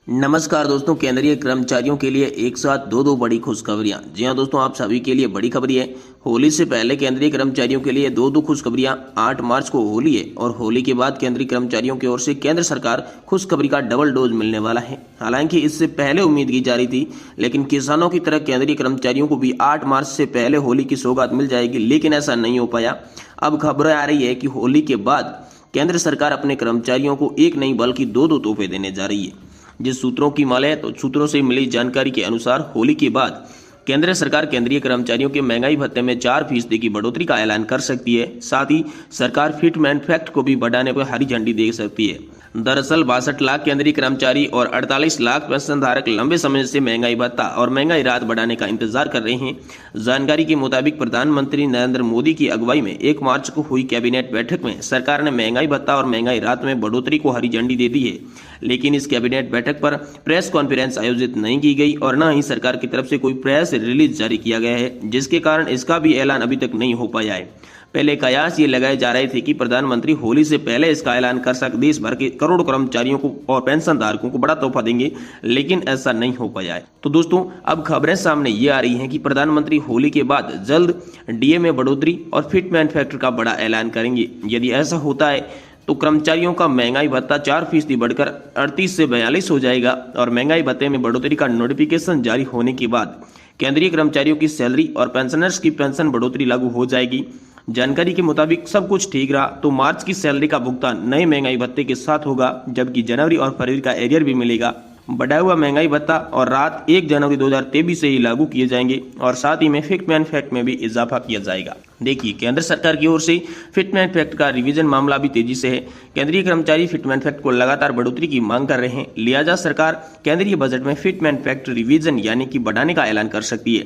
नमस्कार दोस्तों, केंद्रीय कर्मचारियों के लिए एक साथ दो बड़ी खुशखबरियां। जी हां दोस्तों, आप सभी के लिए बड़ी खबरी है। होली से पहले केंद्रीय कर्मचारियों के लिए दो खुशखबरियां। 8 मार्च को होली है और होली के बाद केंद्रीय कर्मचारियों की ओर से केंद्र सरकार खुशखबरी का डबल डोज मिलने वाला है। हालांकि इससे पहले उम्मीद की जा रही थी, लेकिन किसानों की तरह केंद्रीय कर्मचारियों को भी 8 मार्च से पहले होली की सौगात मिल जाएगी, लेकिन ऐसा नहीं हो पाया। अब खबरें आ रही है कि होली के बाद केंद्र सरकार अपने कर्मचारियों को एक नहीं बल्कि दो तोहफे देने जा रही है। जिस सूत्रों की माले है, तो सूत्रों से मिली जानकारी के अनुसार होली के बाद केंद्र सरकार केंद्रीय कर्मचारियों के महंगाई भत्ते में 4% की बढ़ोतरी का ऐलान कर सकती है। साथ ही सरकार फिटमेंट फैक्ट को भी बढ़ाने पर हरी झंडी दे सकती है। दरअसल 62 लाख केंद्रीय कर्मचारी और 48 लाख पेंशन धारक लंबे समय से महंगाई भत्ता और महंगाई राहत बढ़ाने का इंतजार कर रहे हैं। जानकारी के मुताबिक प्रधानमंत्री नरेंद्र मोदी की अगुवाई में 1 मार्च को हुई कैबिनेट बैठक में सरकार ने महंगाई भत्ता और महंगाई राहत में बढ़ोतरी को हरी झंडी दे दी है। लेकिन इस कैबिनेट बैठक पर प्रेस कॉन्फ्रेंस आयोजित नहीं की गई और न ही सरकार की तरफ से कोई प्रेस रिलीज जारी किया गया है, जिसके कारण इसका भी ऐलान अभी तक नहीं हो पाया है। पहले कयास ये लगाए जा रहे थे कि प्रधानमंत्री होली से पहले इसका ऐलान कर सकते, देश भर के करोड़ों कर्मचारियों को और पेंशन धारकों को बड़ा तोहफा देंगे, लेकिन ऐसा नहीं हो पाया है। तो दोस्तों, अब खबरें सामने ये आ रही हैं कि प्रधानमंत्री होली के बाद जल्द डीए में बढ़ोतरी और फिटमेंट फैक्टर का बड़ा ऐलान करेंगे। यदि ऐसा होता है तो कर्मचारियों का महंगाई भत्ता 4% बढ़कर 38 से 42 हो जाएगा और महंगाई भत्ते में बढ़ोतरी का नोटिफिकेशन जारी होने के बाद केंद्रीय कर्मचारियों की सैलरी और पेंशनर्स की पेंशन बढ़ोतरी लागू हो जाएगी। जानकारी के मुताबिक सब कुछ ठीक रहा तो मार्च की सैलरी का भुगतान नए महंगाई भत्ते के साथ होगा, जबकि जनवरी और फरवरी का एरियर भी मिलेगा। बढ़ा हुआ महंगाई भत्ता और राहत 1 जनवरी 2023 से ही लागू किए जाएंगे और साथ ही में फिटमेंट फैक्ट में भी इजाफा किया जाएगा। देखिए, केंद्र सरकार की ओर से फिटमेंट फैक्ट का रिवीजन मामला भी तेजी से है। केंद्रीय कर्मचारी फिटमेंट फैक्ट को लगातार बढ़ोतरी की मांग कर रहे हैं, लिहाजा सरकार केंद्रीय बजट में फिटमेंट फैक्ट रिवीजन यानी कि बढ़ाने का ऐलान कर सकती है।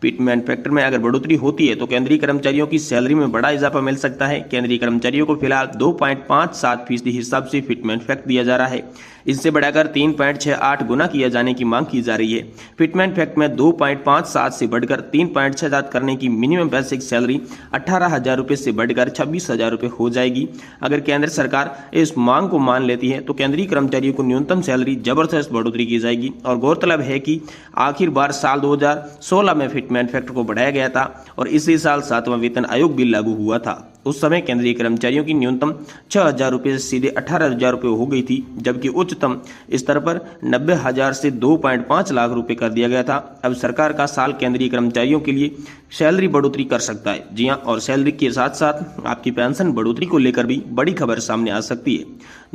फिटमेंट फैक्टर में अगर बढ़ोतरी होती है तो केंद्रीय कर्मचारियों की सैलरी में बड़ा इजाफा मिल सकता है। केंद्रीय कर्मचारियों को फिलहाल 2.57% हिसाब से फिटमेंट फैक्ट दिया जा रहा है। इससे बढ़ाकर 3.68 गुना किया जाने की मांग की जा रही है। फिटमेंट फैक्ट में 2.57 से बढ़कर 3.67 करने की मिनिमम बेसिक सैलरी 18,000 रुपये से बढ़कर 26,000 रुपये हो जाएगी। अगर केंद्र सरकार इस मांग को मान लेती है तो केंद्रीय कर्मचारियों को न्यूनतम सैलरी जबरदस्त बढ़ोतरी की जाएगी। और गौरतलब है कि आखिर बार साल 2016 में फिटमेंट फैक्टर को बढ़ाया गया था और इसी साल 7वां वेतन आयोग भी लागू हुआ था। उस समय केंद्रीय कर्मचारियों की न्यूनतम 6,000 रुपये से सीधे 18,000 रुपये हो गई थी, जबकि उच्चतम स्तर पर 90,000 से 2.5 लाख रुपए कर दिया गया था। अब सरकार का साल केंद्रीय कर्मचारियों के लिए सैलरी बढ़ोतरी कर सकता है। जी हाँ, और सैलरी के साथ साथ आपकी पेंशन बढ़ोतरी को लेकर भी बड़ी खबर सामने आ सकती है।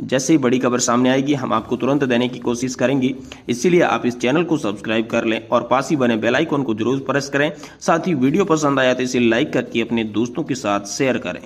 जैसे ही बड़ी खबर सामने आएगी हम आपको तुरंत देने की कोशिश करेंगे, इसीलिए आप इस चैनल को सब्सक्राइब कर लें और पास ही बने बेल आइकन को जरूर प्रेस करें। साथ ही वीडियो पसंद आया तो इसे लाइक करके अपने दोस्तों के साथ शेयर करें।